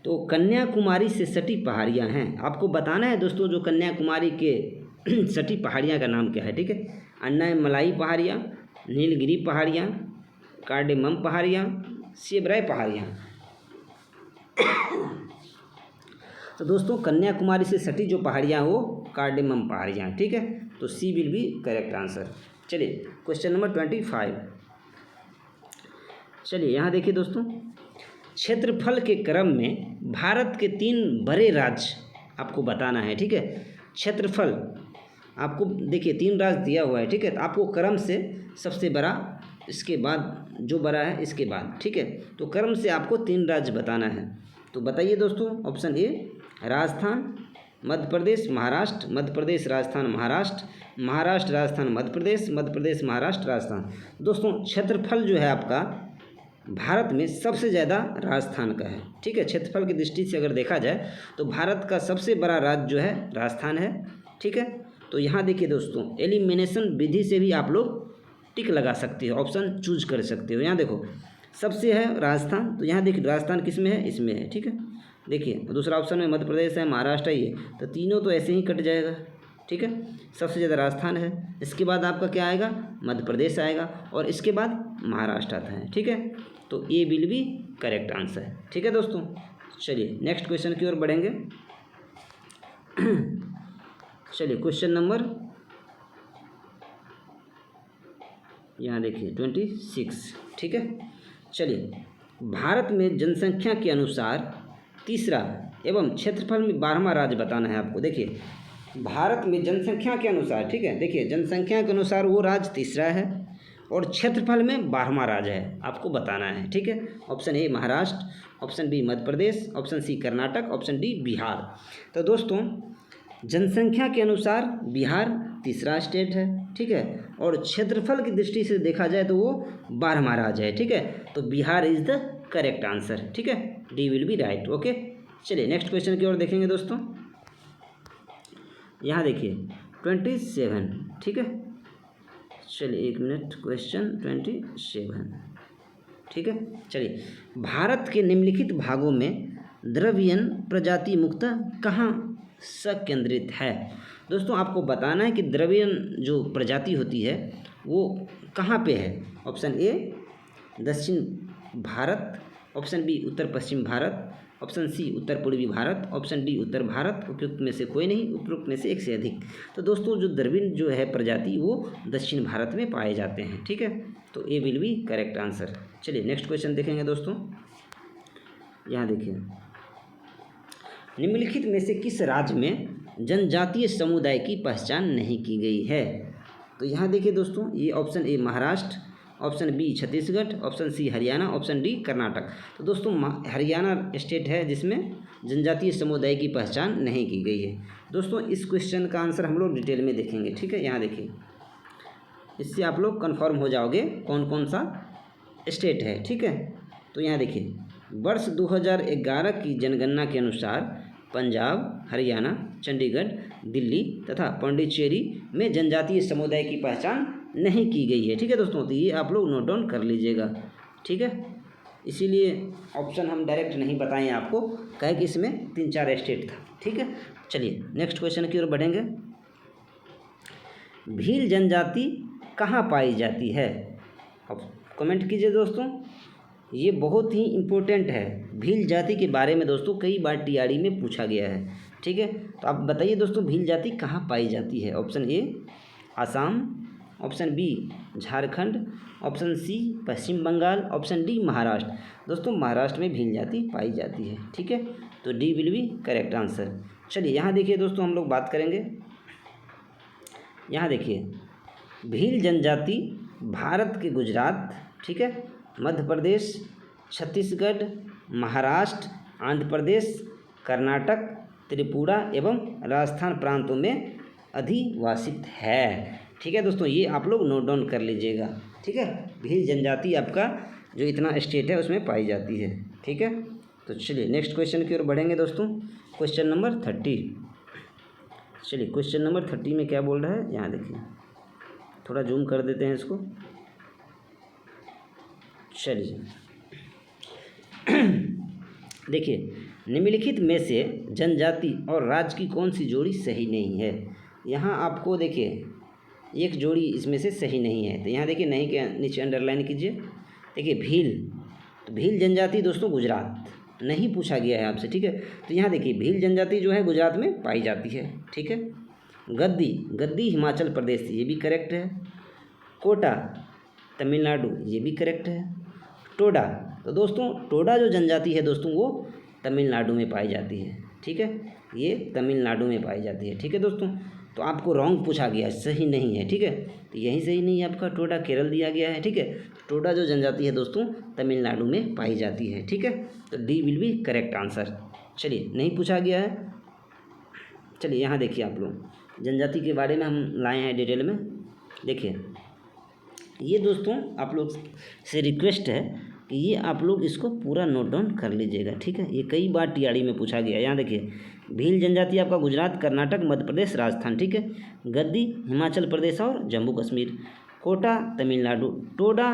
तो कन्याकुमारी से सटी पहाड़ियाँ हैं, आपको बताना है दोस्तों जो कन्याकुमारी के सटी पहाड़ियाँ का नाम क्या है, ठीक है। अन्नामलाई पहाड़ियाँ, नीलगिरी पहाड़ियाँ, कार्डेमम पहाड़ियाँ, शिवराई पहाड़ियाँ। तो दोस्तों कन्याकुमारी से सटी जो पहाड़ियाँ वो कार्डेमम पहाड़ियाँ, ठीक है। तो सी विल बी करेक्ट आंसर। चलिए क्वेश्चन नंबर 25। चलिए यहाँ देखिए दोस्तों क्षेत्रफल के क्रम में भारत के 3 बड़े राज्य आपको बताना है, ठीक है। क्षेत्रफल आपको देखिए 3 राज्य दिया हुआ है, ठीक है। तो आपको क्रम से सबसे बड़ा, इसके बाद जो बड़ा है इसके बाद, ठीक है। तो क्रम से आपको 3 राज्य बताना है। तो बताइए दोस्तों ऑप्शन ए राजस्थान, मध्य प्रदेश, महाराष्ट्र, मध्य प्रदेश, राजस्थान, महाराष्ट्र, महाराष्ट्र, राजस्थान, मध्य प्रदेश, मध्य प्रदेश, महाराष्ट्र, राजस्थान। दोस्तों क्षेत्रफल जो है आपका भारत में सबसे ज़्यादा राजस्थान का है, ठीक है। क्षेत्रफल की दृष्टि से अगर देखा जाए तो भारत का सबसे बड़ा राज्य जो है राजस्थान है, ठीक है। तो यहाँ देखिए दोस्तों एलिमिनेशन विधि से भी आप लोग टिक लगा सकते हो, ऑप्शन चूज कर सकते हो। यहाँ देखो सबसे है राजस्थान, तो यहाँ देखिए राजस्थान किस में है, इसमें है, ठीक है। देखिए दूसरा ऑप्शन में मध्य प्रदेश है, महाराष्ट्र है, ये तो तीनों तो ऐसे ही कट जाएगा, ठीक है। सबसे ज़्यादा राजस्थान है, इसके बाद आपका क्या आएगा, मध्य प्रदेश आएगा, और इसके बाद महाराष्ट्र आता है, ठीक है। तो ए विल बी करेक्ट आंसर है, ठीक है दोस्तों। चलिए नेक्स्ट क्वेश्चन की ओर बढ़ेंगे। चलिए क्वेश्चन नंबर यहाँ देखिए 26, ठीक है। चलिए, भारत में जनसंख्या के अनुसार तीसरा एवं क्षेत्रफल में 12वां राज्य बताना है आपको। देखिए, भारत में जनसंख्या के अनुसार, ठीक है, देखिए जनसंख्या के अनुसार वो राज्य तीसरा है और क्षेत्रफल में 12वां राज्य है, आपको बताना है, ठीक है। Option A Maharashtra, option B Madhya Pradesh, option C Karnataka, option D Bihar. तो दोस्तों, जनसंख्या के अनुसार बिहार तीसरा स्टेट है, ठीक है, और क्षेत्रफल की दृष्टि से देखा जाए तो वो 12वां राज्य है, ठीक है। तो Bihar is the correct answer, ठीक है, D will be right. Okay, चलिए नेक्स्ट क्वेश्चन की ओर देखेंगे दोस्तों। यहाँ देखिए 27, ठीक है। चलिए एक मिनट, क्वेश्चन 27, ठीक है। चलिए, भारत के निम्नलिखित भागों में द्रवियन प्रजाति मुक्तः कहाँ संकेंद्रित है? दोस्तों, आपको बताना है कि द्रवियन जो प्रजाति होती है वो कहाँ पे है। ऑप्शन ए दक्षिण भारत, ऑप्शन बी उत्तर पश्चिम भारत, ऑप्शन सी उत्तर पूर्वी भारत, ऑप्शन डी उत्तर भारत, उपयुक्त में से कोई नहीं, उपयुक्त में से एक से अधिक। तो दोस्तों, जो द्रविड़ जो है प्रजाति वो दक्षिण भारत में पाए जाते हैं, ठीक है। तो ए विल बी करेक्ट आंसर। चलिए नेक्स्ट क्वेश्चन देखेंगे दोस्तों। यहाँ देखिए, निम्नलिखित में से किस राज्य में जनजातीय समुदाय की पहचान नहीं की गई है? तो यहाँ देखिए दोस्तों, ये option A Maharashtra, option B Chhattisgarh, option C Haryana, option D Karnataka. तो दोस्तों, हरियाणा स्टेट है जिसमें जनजातीय समुदाय की पहचान नहीं की गई है। दोस्तों, इस क्वेश्चन का आंसर हम लोग डिटेल में देखेंगे, ठीक है। यहाँ देखिए, इससे आप लोग कन्फर्म हो जाओगे कौन कौन सा स्टेट है, ठीक है। तो यहाँ देखिए, वर्ष 2011 की जनगणना के अनुसार पंजाब, हरियाणा, चंडीगढ़, दिल्ली तथा पांडिचेरी में जनजातीय समुदाय की पहचान नहीं की गई है, ठीक है दोस्तों। तो ये आप लोग नोट डाउन कर लीजिएगा, ठीक है। इसीलिए ऑप्शन हम डायरेक्ट नहीं बताएं आपको, कहे कि इसमें 3-4 स्टेट था, ठीक है। चलिए नेक्स्ट क्वेश्चन की ओर बढ़ेंगे। भील जनजाति कहाँ पाई जाती है? अब कमेंट कीजिए दोस्तों, ये बहुत ही इम्पोर्टेंट है। भील जाति के बारे में दोस्तों कई बार टीआरई में पूछा गया है, ठीक है। तो आप बताइए दोस्तों, भील जाति कहाँ पाई जाती है? Option A Assam, option B Jharkhand, option C Paschim Bangal, option D Maharashtra. दोस्तों, महाराष्ट्र में भील जाति पाई जाती है, ठीक है। तो D will be correct answer. चलिए यहाँ देखिए दोस्तों, हम लोग बात करेंगे। यहाँ देखिए, भील जनजाति भारत के गुजरात, ठीक है, मध्य प्रदेश, छत्तीसगढ़, महाराष्ट्र, आंध्र प्रदेश, कर्नाटक, त्रिपुरा एवं राजस्थान प्रांतों में अधिवासित है, ठीक है दोस्तों। ये आप लोग नोट डाउन कर लीजिएगा, ठीक है। भील जनजाति आपका जो इतना स्टेट है उसमें पाई जाती है, ठीक है। तो चलिए नेक्स्ट क्वेश्चन की ओर बढ़ेंगे दोस्तों। Question number 30। चलिए क्वेश्चन नंबर 30 में क्या बोल रहा है, यहाँ देखिए, थोड़ा जूम कर देते हैं इसको। चलिए देखिए, निम्नलिखित में से जनजाति और राज्य की कौन सी जोड़ी सही नहीं है? यहाँ आपको देखिए एक जोड़ी इसमें से सही नहीं है। तो यहाँ देखिए, नहीं के नीचे अंडरलाइन कीजिए। देखिए भील, तो भील जनजाति दोस्तों गुजरात नहीं पूछा गया है आपसे, ठीक है। तो यहाँ देखिए, भील जनजाति जो है गुजरात में पाई जाती है, ठीक है। गद्दी, गद्दी हिमाचल प्रदेश, ये भी करेक्ट है। कोटा तमिलनाडु, ये भी करेक्ट है। टोडा, तो दोस्तों टोडा जो जनजाति है दोस्तों वो तमिलनाडु में पाई जाती है, ठीक है, ये तमिलनाडु में पाई जाती है, ठीक है दोस्तों। तो आपको रॉन्ग पूछा गया, सही नहीं है, ठीक है। तो यही सही नहीं है आपका, टोडा केरल दिया गया है, ठीक है। टोडा जो जनजाति है दोस्तों तमिलनाडु में पाई जाती है, ठीक है। तो D will be correct answer. चलिए, नहीं पूछा गया है। चलिए यहाँ देखिए, आप लोग जनजाति के बारे में हम लाए हैं डिटेल में। देखिए ये दोस्तों आप लोग से रिक्वेस्ट है कि ये आप लोग इसको पूरा नोट डाउन कर लीजिएगा, ठीक है। ये कई बार टीआरई में पूछा गया। यहाँ देखिए, भील जनजाति आपका गुजरात, कर्नाटक, मध्य प्रदेश, राजस्थान, ठीक है। गद्दी हिमाचल प्रदेश और जम्मू कश्मीर। कोटा तमिलनाडु, टोडा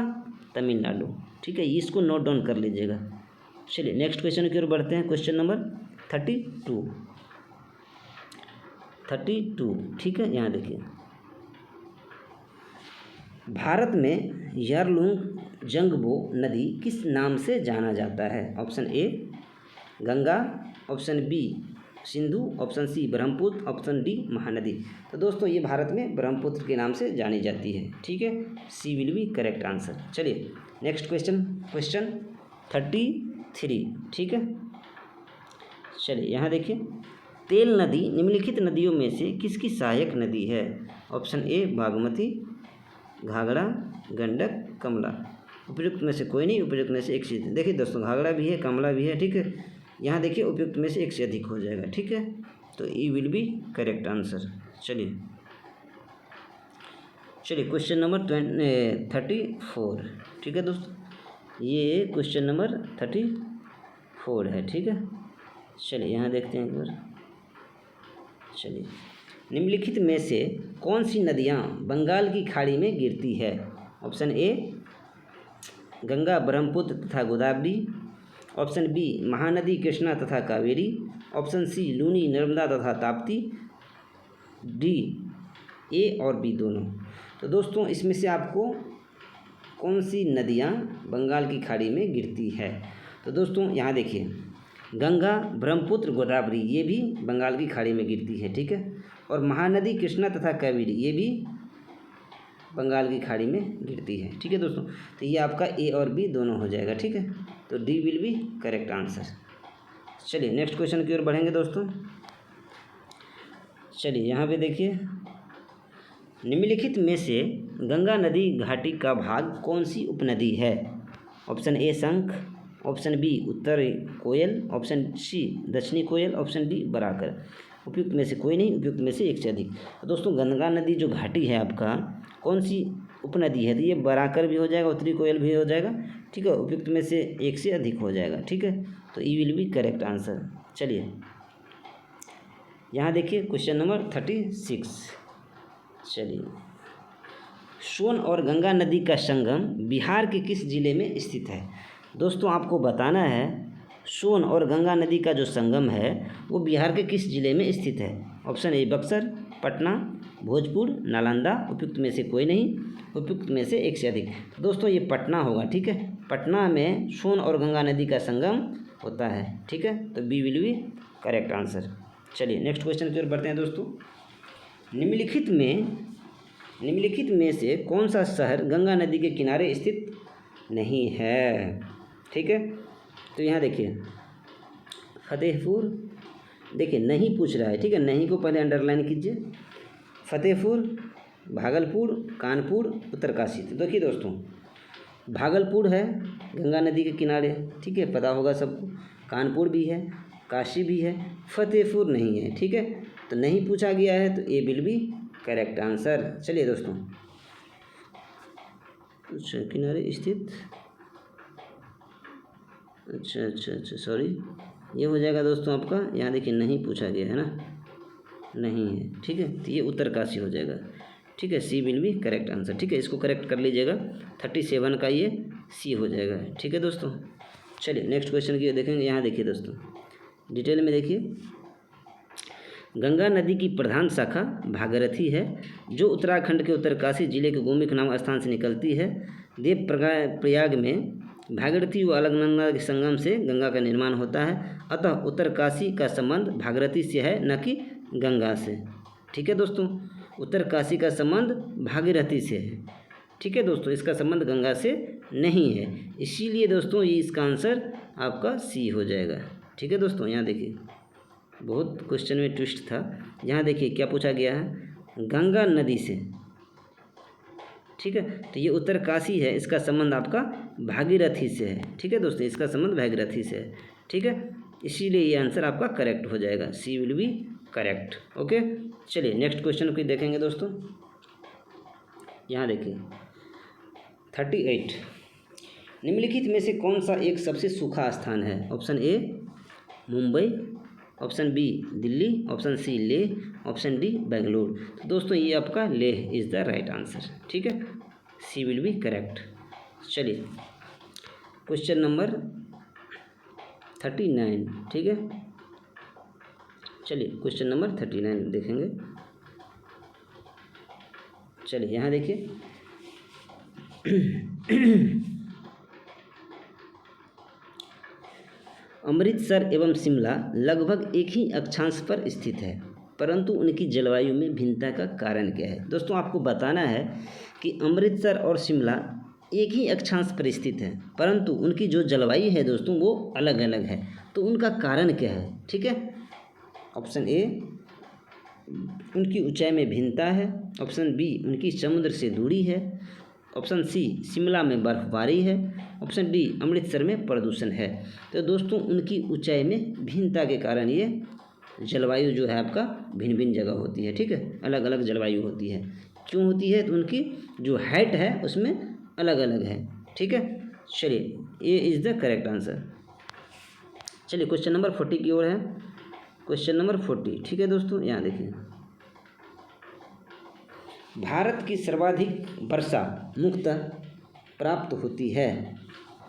तमिलनाडु, ठीक है। इसको नोट डाउन कर लीजिएगा। चलिए नेक्स्ट क्वेश्चन की ओर बढ़ते हैं। क्वेश्चन नंबर 32, ठीक है। यहाँ देखिए, भारत में यारलुंग जंगबो नदी किस नाम से जाना जाता है? Option A Ganga, option B Sindhu, option C Brahmaputra, option D Mahanadi. तो दोस्तों ये भारत में ब्रह्मपुत्र के नाम से जानी जाती है। ठीक है, C will be correct answer. चलिए नेक्स्ट क्वेश्चन, क्वेश्चन 33। ठीक है, चलिए यहाँ देखिए, तेल नदी निम्नलिखित नदियों में से किसकी सहायक नदी है? ऑप्शन ए बागमती, घाघरा, गंडक, कमला। उपयुक्त में से कोई नहीं, उपयुक्त में से एक से। देखिए दोस्तों, घाघरा भी है, कमला भी है। ठीक है, यहाँ देखिए उपयुक्त में से एक से अधिक हो जाएगा। ठीक है, तो ई विल बी करेक्ट आंसर। चलिए क्वेश्चन नंबर 34। ठीक है दोस्तों, ये क्वेश्चन नंबर 34 है। ठीक है, चलिए यहाँ देखते हैं एक बार। चलिए, निम्नलिखित में से कौन सी नदियाँ बंगाल की खाड़ी में गिरती है? ऑप्शन ए गंगा, ब्रह्मपुत्र तथा गोदावरी, ऑप्शन बी महानदी कृष्णा तथा कावेरी, ऑप्शन सी लूनी, नर्मदा तथा ताप्ती, डी ए और बी दोनों। तो दोस्तों इसमें से आपको कौन सी नदियाँ बंगाल की खाड़ी में गिरती है? तो दोस्तों यहाँ देखिए, गंगा, ब्रह्मपुत्र, गोदावरी ये भी बंगाल की खाड़ी में गिरती है। ठीक है, और महानदी कृष्णा तथा कावेरी ये भी बंगाल की खाड़ी में गिरती है। ठीक है दोस्तों, तो ये आपका ए और बी दोनों हो जाएगा। ठीक है, तो D will be correct answer. चलिए नेक्स्ट क्वेश्चन की ओर बढ़ेंगे दोस्तों। चलिए यहाँ पे देखिए, निम्नलिखित में से गंगा नदी घाटी का भाग कौन सी उपनदी है? ऑप्शन ए शंख, ऑप्शन बी उत्तर कोयल, ऑप्शन सी दक्षिणी कोयल, ऑप्शन डी बराकर। उपयुक्त में से कोई नहीं, उपयुक्त में से एक से अधिक। तो दोस्तों गंगा नदी जो घाटी है आपका कौन सी उपनदी है? तो ये बराकर भी हो जाएगा, उत्तरी कोयल भी हो जाएगा। ठीक है, उपयुक्त में से एक से अधिक हो जाएगा। ठीक है, तो ई विल बी करेक्ट आंसर। चलिए यहाँ देखिए क्वेश्चन नंबर 36। चलिए, सोन और गंगा नदी का संगम बिहार के किस जिले में स्थित है? दोस्तों आपको बताना है सोन और गंगा नदी का जो संगम है वो बिहार के किस जिले में स्थित है? ऑप्शन ए बक्सर, पटना, भोजपुर, नालंदा। उपयुक्त में से कोई नहीं, उपयुक्त में से एक से अधिक। दोस्तों ये पटना होगा। ठीक है, पटना में सोन और गंगा नदी का संगम होता है। ठीक है, तो B will be correct answer. चलिए नेक्स्ट क्वेश्चन की ओर बढ़ते हैं दोस्तों। निम्नलिखित में से कौन सा शहर गंगा नदी के किनारे स्थित नहीं है? ठीक है, तो यहाँ देखिए फतेहपुर, देखिए नहीं पूछ रहा है। ठीक है, नहीं को पहले अंडरलाइन कीजिए। फतेहपुर, भागलपुर, कानपुर, उत्तरकाशी। तो देखिए दोस्तों, भागलपुर है गंगा नदी के किनारे। ठीक है, पता होगा सबको। कानपुर भी है, काशी भी है, फतेहपुर नहीं है। ठीक है, तो नहीं पूछा गया है, तो ए विल बी करेक्ट आंसर। चलिए दोस्तों, अच्छा किनारे स्थित, अच्छा सॉरी, ये हो जाएगा दोस्तों आपका। यहाँ देखिए नहीं पूछा गया है ना, नहीं है। ठीक है, तो ये उत्तरकाशी हो जाएगा। ठीक है, C will be correct answer. ठीक है, इसको करेक्ट कर लीजिएगा। 37 का ये सी हो जाएगा। ठीक है दोस्तों, चलिए नेक्स्ट क्वेश्चन की देखेंगे। यहाँ देखिए दोस्तों, डिटेल में देखिए, गंगा नदी की प्रधान शाखा भागीरथी है, जो उत्तराखंड के उत्तरकाशी जिले के गोमुख नामक स्थान से निकलती है। देव प्रयाग में भागीरथी व अलकनंदा के संगम से गंगा का निर्माण होता है। अतः उत्तरकाशी का संबंध भागीरथी से है, न कि गंगा से। ठीक है दोस्तों, उत्तरकाशी का संबंध भागीरथी से है। ठीक है दोस्तों, इसका संबंध गंगा से नहीं है, इसीलिए दोस्तों ये इसका आंसर आपका सी हो जाएगा। ठीक है दोस्तों, यहाँ देखिए बहुत क्वेश्चन में ट्विस्ट था। यहाँ देखिए क्या पूछा गया है, गंगा नदी से। ठीक है, तो ये उत्तरकाशी है, इसका संबंध आपका भागीरथी से है। ठीक है दोस्तों, इसका संबंध भागीरथी से है। ठीक है, इसीलिए ये आंसर आपका करेक्ट हो जाएगा, सी विल बी करेक्ट। ओके, चलिए नेक्स्ट क्वेश्चन को देखेंगे दोस्तों। यहाँ देखिए 38, निम्नलिखित में से कौन सा एक सबसे सूखा स्थान है? Option A Mumbai, option B Delhi, option C Leh, option D Bengaluru. तो दोस्तों ये आपका Leh is the right answer. ठीक है, सी विल बी करेक्ट। चलिए क्वेश्चन नंबर 39। ठीक है, चलिए क्वेश्चन नंबर 39 देखेंगे। चलिए यहाँ देखिए अमृतसर एवं शिमला लगभग एक ही अक्षांश पर स्थित है, परंतु उनकी जलवायु में भिन्नता का कारण क्या है। दोस्तों आपको बताना है कि अमृतसर और शिमला एक ही अक्षांश पर स्थित है, परंतु उनकी जो जलवायु है दोस्तों वो अलग अलग है। तो उनका कारण क्या है, ठीक है। ऑप्शन ए, उनकी ऊंचाई में भिन्नता है। ऑप्शन बी, उनकी समुद्र से दूरी है। ऑप्शन सी, शिमला में बर्फबारी है। ऑप्शन डी, अमृतसर में प्रदूषण है। तो दोस्तों उनकी ऊंचाई में भिन्नता के कारण ये जलवायु जो है आपका भिन्न भिन्न जगह होती है, ठीक है, अलग अलग जलवायु होती है। क्यों होती है, तो उनकी जो हाइट है उसमें अलग अलग है, ठीक है। चलिए A is the correct answer. चलिए क्वेश्चन नंबर 40 की ओर है। क्वेश्चन नंबर 40, ठीक है दोस्तों, यहाँ देखिए, भारत की सर्वाधिक वर्षा मुख्यतः प्राप्त होती है।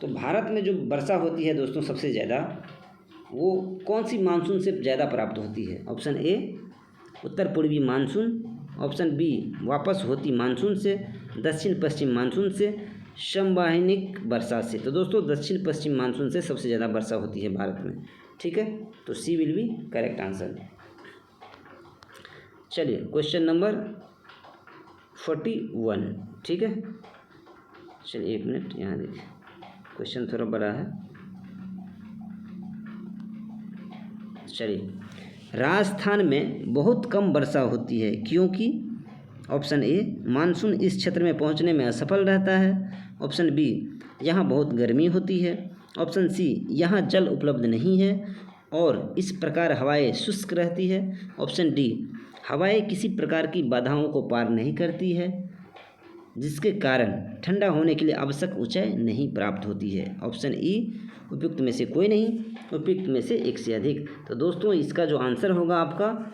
तो भारत में जो वर्षा होती है दोस्तों सबसे ज़्यादा, वो कौन सी मानसून से ज़्यादा प्राप्त होती है। ऑप्शन ए, उत्तर पूर्वी मानसून। ऑप्शन बी, वापस होती मानसून से। दक्षिण पश्चिम मानसून से। संवहनिक वर्षा से। तो दोस्तों दक्षिण पश्चिम मानसून से सबसे ज़्यादा वर्षा होती है भारत में, ठीक है। तो सी विल बी करेक्ट आंसर। चलिए क्वेश्चन नंबर 41, ठीक है। चलिए एक मिनट, यहाँ देखिए, क्वेश्चन थोड़ा बड़ा है। चलिए, राजस्थान में बहुत कम वर्षा होती है क्योंकि ऑप्शन ए, मानसून इस क्षेत्र में पहुंचने में असफल रहता है। ऑप्शन बी, यहाँ बहुत गर्मी होती है। ऑप्शन सी, यहाँ जल उपलब्ध नहीं है और इस प्रकार हवाएं शुष्क रहती है। ऑप्शन डी, हवाएं किसी प्रकार की बाधाओं को पार नहीं करती है, जिसके कारण ठंडा होने के लिए आवश्यक ऊंचाई नहीं प्राप्त होती है। ऑप्शन ई, उपयुक्त में से कोई नहीं, उपयुक्त में से एक से अधिक। तो दोस्तों इसका जो आंसर होगा आपका,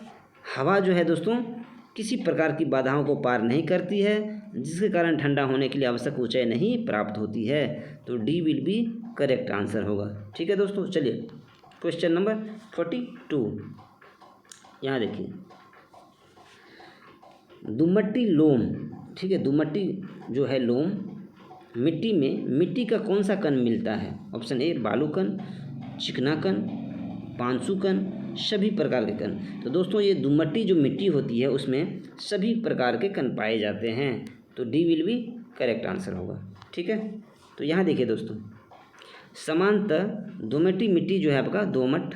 हवा जो है दोस्तों किसी प्रकार की बाधाओं को पार नहीं करती है, जिसके कारण ठंडा होने के लिए आवश्यक ऊंचाई नहीं प्राप्त होती है। तो D will be correct answer होगा, ठीक है दोस्तों। चलिए क्वेश्चन नंबर 42, यहाँ देखिए, दुमट्टी लोम, ठीक है, दुमट्टी जो है लोम, मिट्टी में मिट्टी का कौन सा कण मिलता है। ऑप्शन ए, बालू कण, चिकना कण, पांसु कण, सभी प्रकार के कण। तो दोस्तों ये दुमट्टी जो मिट्टी होती है उसमें सभी प्रकार के कण पाए जाते हैं। तो D will be correct answer होगा, ठीक है। तो यहाँ देखिए दोस्तों, समानतः दोमट्टी मिट्टी जो है आपका दोमट,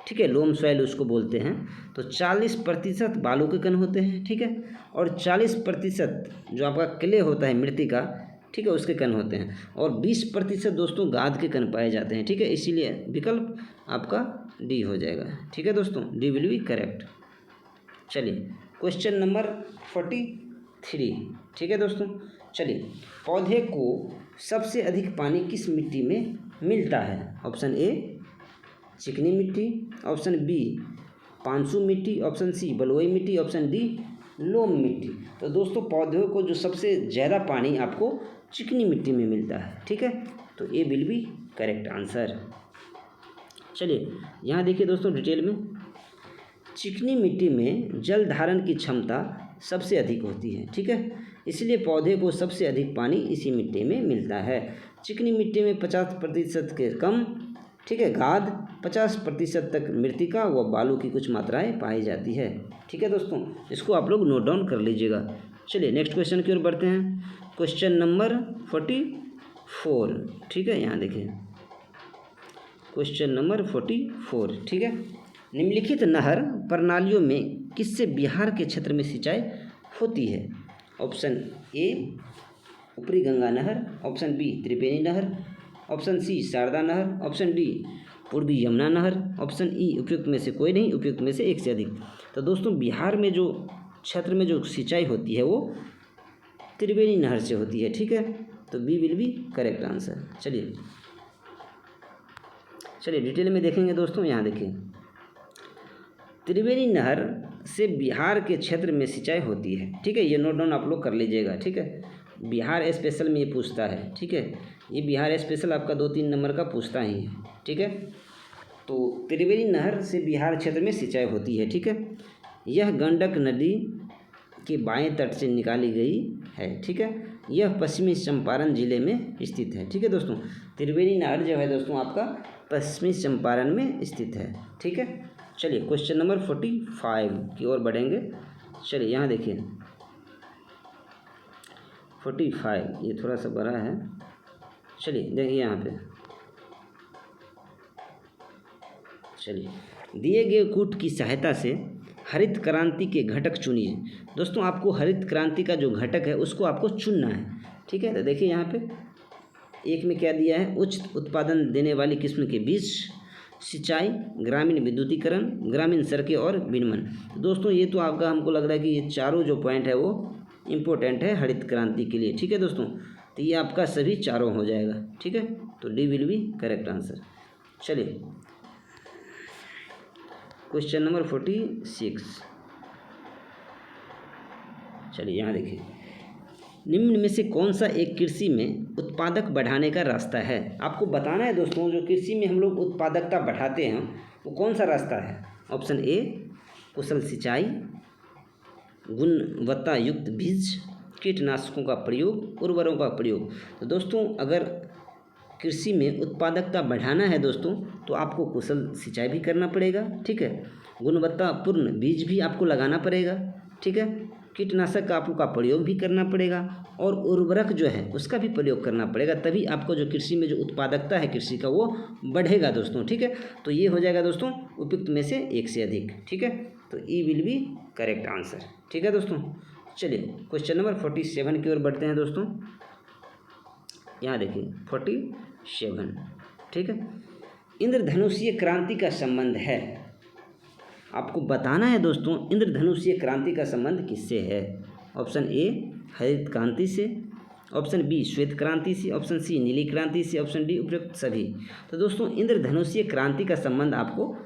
ठीक है, लोम सॉइल उसको बोलते हैं। तो 40% बालू के कण होते हैं, ठीक है, और 40% जो आपका क्ले होता है मृत्तिका, ठीक है, उसके कण होते हैं, और 20% दोस्तों गाद के कण पाए जाते हैं, ठीक है। इसीलिए विकल्प आपका डी हो जाएगा, ठीक है दोस्तों, डी विल बी करेक्ट। चलिए क्वेश्चन नंबर 43, ठीक है दोस्तों। चलिए, पौधे को सबसे अधिक पानी किस मिट्टी में मिलता है। ऑप्शन ए, चिकनी मिट्टी। ऑप्शन बी, पांसु मिट्टी। ऑप्शन सी, बलुई मिट्टी। ऑप्शन डी, लोम मिट्टी। तो दोस्तों पौधों को जो सबसे ज़्यादा पानी आपको चिकनी मिट्टी में मिलता है, ठीक है। तो ए विल बी करेक्ट आंसर। चलिए यहाँ देखिए दोस्तों डिटेल में, चिकनी मिट्टी में जल धारण की क्षमता सबसे अधिक होती है, ठीक है, इसलिए पौधे को सबसे अधिक पानी इसी मिट्टी में मिलता है। चिकनी मिट्टी में 50% के कम, ठीक है, गाद, 50% तक मृत्तिका व बालू की कुछ मात्राएं पाई जाती है, ठीक है दोस्तों, इसको आप लोग नोट डाउन कर लीजिएगा। चलिए नेक्स्ट क्वेश्चन की ओर बढ़ते हैं। क्वेश्चन नंबर 44, ठीक है, यहाँ देखिए, क्वेश्चन नंबर 44, ठीक है। निम्नलिखित नहर प्रणालियों में किससे बिहार के क्षेत्र में सिंचाई होती है। ऑप्शन ए, ऊपरी गंगा नहर। ऑप्शन बी, त्रिवेणी नहर। ऑप्शन सी, शारदा नहर। ऑप्शन डी, पूर्वी यमुना नहर। ऑप्शन ई, उपयुक्त में से कोई नहीं, उपयुक्त में से एक से अधिक। तो दोस्तों बिहार में जो क्षेत्र में जो सिंचाई होती है वो त्रिवेणी नहर से होती है, ठीक है। तो B will be correct answer. चलिए डिटेल में देखेंगे दोस्तों, यहाँ देखिए, त्रिवेणी नहर से बिहार के क्षेत्र में सिंचाई होती है, ठीक है, ये नोट डाउन आप लोग कर लीजिएगा, ठीक है। बिहार स्पेशल में ये पूछता है, ठीक है, ये बिहार स्पेशल आपका 2-3 नंबर का पूछता ही है, ठीक है। तो त्रिवेणी नहर से बिहार क्षेत्र में सिंचाई होती है, ठीक है। यह गंडक नदी के बाएं तट से निकाली गई है, ठीक है। यह पश्चिमी चंपारण जिले में स्थित है, ठीक है दोस्तों। त्रिवेणी नहर जो है दोस्तों आपका पश्चिमी चंपारण में स्थित है। ठीक है, चलिए क्वेश्चन नंबर 45 की ओर बढ़ेंगे। चलिए यहाँ देखिए 45, ये थोड़ा सा बड़ा है। चलिए देखिए यहाँ पे, चलिए दिए गए कूट की सहायता से हरित क्रांति के घटक चुनिए। दोस्तों आपको हरित क्रांति का जो घटक है उसको आपको चुनना है। ठीक है, तो देखिए यहाँ पे एक में क्या दिया है, उच्च उत्पादन देने वाली किस्म के बीज, सिंचाई, ग्रामीण विद्युतीकरण, ग्रामीण सड़कें और विनिमय। दोस्तों ये तो आपका हमको लग रहा है कि ये चारों जो पॉइंट है वो इम्पोर्टेंट है हरित क्रांति के लिए। ठीक है दोस्तों, तो ये आपका सभी चारों हो जाएगा। ठीक है, तो D will be correct answer. चलिए क्वेश्चन नंबर 46, चलिए यहाँ देखिए, निम्न में से कौन सा एक कृषि में उत्पादक बढ़ाने का रास्ता है। आपको बताना है दोस्तों, जो कृषि में हम लोग उत्पादकता बढ़ाते हैं वो कौन सा रास्ता है। ऑप्शन ए कुशल सिंचाई, गुणवत्ता युक्त बीज, कीटनाशकों का प्रयोग, उर्वरकों का प्रयोग। तो दोस्तों अगर कृषि में उत्पादकता बढ़ाना है दोस्तों तो आपको कुशल सिंचाई भी करना पड़ेगा। ठीक है, गुणवत्तापूर्ण बीज भी आपको लगाना पड़ेगा। ठीक है, कीटनाशक का आपको प्रयोग भी करना पड़ेगा और उर्वरक जो है उसका भी प्रयोग करना पड़ेगा, तभी आपको जो कृषि में जो उत्पादकता है कृषि का वो बढ़ेगा दोस्तों। ठीक है, तो ये हो जाएगा दोस्तों उपयुक्त में से एक से अधिक। ठीक है, तो ई विल बी करेक्ट आंसर। ठीक है दोस्तों, चलिए क्वेश्चन नंबर 47 की ओर बढ़ते हैं दोस्तों। यहाँ देखिए 47। ठीक है, इंद्रधनुषीय क्रांति का संबंध है। आपको बताना है दोस्तों इंद्रधनुषीय क्रांति का संबंध किससे है। ऑप्शन ए हरित क्रांति से, ऑप्शन बी श्वेत क्रांति से, ऑप्शन सी नीली क्रांति से, ऑप्शन डी उपयुक्त सभी। तो दोस्तों इंद्रधनुषीय क्रांति का संबंध आपको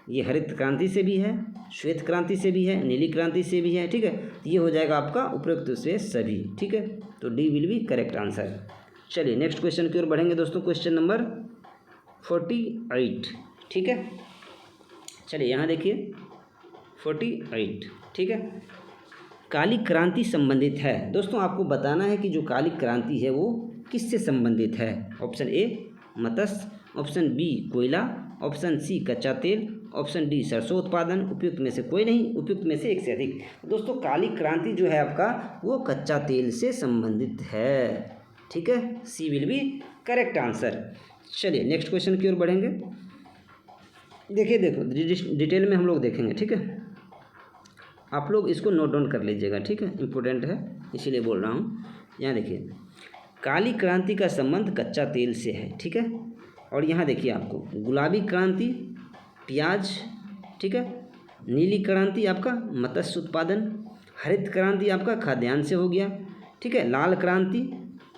ये हरित क्रांति से भी है, श्वेत क्रांति से भी है, नीली क्रांति से भी है। ठीक है, ये हो जाएगा आपका उपयुक्त से सभी। ठीक है, तो D will be correct answer. चलिए नेक्स्ट क्वेश्चन की ओर बढ़ेंगे दोस्तों, क्वेश्चन नंबर 48। ठीक है, चलिए यहाँ देखिए 48। ठीक है, काली क्रांति संबंधित है। दोस्तों आपको बताना है कि जो काली क्रांति है वो किससे संबंधित है। ऑप्शन ए मत्स्य, ऑप्शन बी कोयला, ऑप्शन सी कच्चा तेल, ऑप्शन डी सरसों उत्पादन। उपयुक्त में से कोई नहीं, उपयुक्त में से एक से अधिक। दोस्तों काली क्रांति जो है आपका वो कच्चा तेल से संबंधित है। ठीक है, C will be correct answer. चलिए नेक्स्ट क्वेश्चन की ओर बढ़ेंगे। देखिए देखो डिटेल में हम लोग देखेंगे। ठीक है, आप लोग इसको नोट डाउन कर लीजिएगा। ठीक है, इम्पोर्टेंट है इसीलिए बोल रहा हूँ। यहाँ देखिए काली क्रांति का संबंध कच्चा तेल से है। ठीक है, और यहाँ देखिए आपको गुलाबी क्रांति प्याज। ठीक है, नीली क्रांति आपका मत्स्य उत्पादन, हरित क्रांति आपका खाद्यान्न से हो गया। ठीक है, लाल क्रांति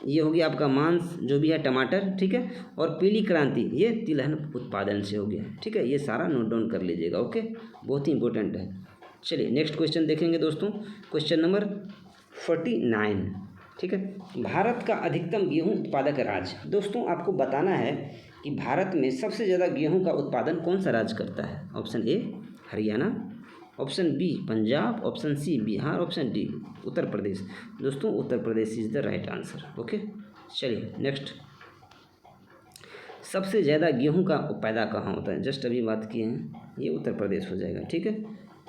ये हो गया आपका मांस जो भी है टमाटर। ठीक है, और पीली क्रांति ये तिलहन उत्पादन से हो गया। ठीक है, ये सारा नोट डाउन कर लीजिएगा। ओके, बहुत ही इंपॉर्टेंट है। चलिए नेक्स्ट क्वेश्चन देखेंगे दोस्तों, क्वेश्चन नंबर 49। ठीक है, भारत का अधिकतम गेहूं उत्पादक राज्य। दोस्तों आपको बताना है कि भारत में सबसे ज़्यादा गेहूं का उत्पादन कौन सा राज्य करता है। Option A Haryana, option B Punjab, option C Bihar, option D Uttar Pradesh. दोस्तों Uttar Pradesh is the right answer. Okay, चलिए नेक्स्ट, सबसे ज़्यादा गेहूं का पैदा कहाँ होता है। जस्ट अभी बात किए हैं, ये उत्तर प्रदेश हो जाएगा। ठीक है,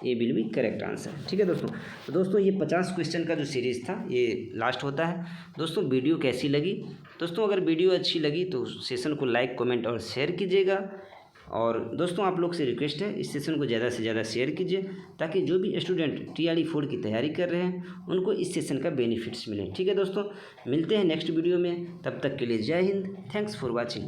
ये विल बी करेक्ट आंसर। ठीक है दोस्तों, तो दोस्तों ये 50 क्वेश्चन का जो सीरीज़ था ये लास्ट होता है। दोस्तों वीडियो कैसी लगी। दोस्तों अगर वीडियो अच्छी लगी तो सेशन को लाइक कमेंट और शेयर कीजिएगा। और दोस्तों आप लोग से रिक्वेस्ट है इस सेशन को ज़्यादा से ज़्यादा शेयर कीजिए, ताकि जो भी स्टूडेंट TRE 4 की तैयारी कर रहे हैं उनको इस सेशन का बेनिफिट्स मिले। ठीक है दोस्तों, मिलते हैं नेक्स्ट वीडियो में, तब तक के लिए जय हिंद, थैंक्स फॉर वॉचिंग।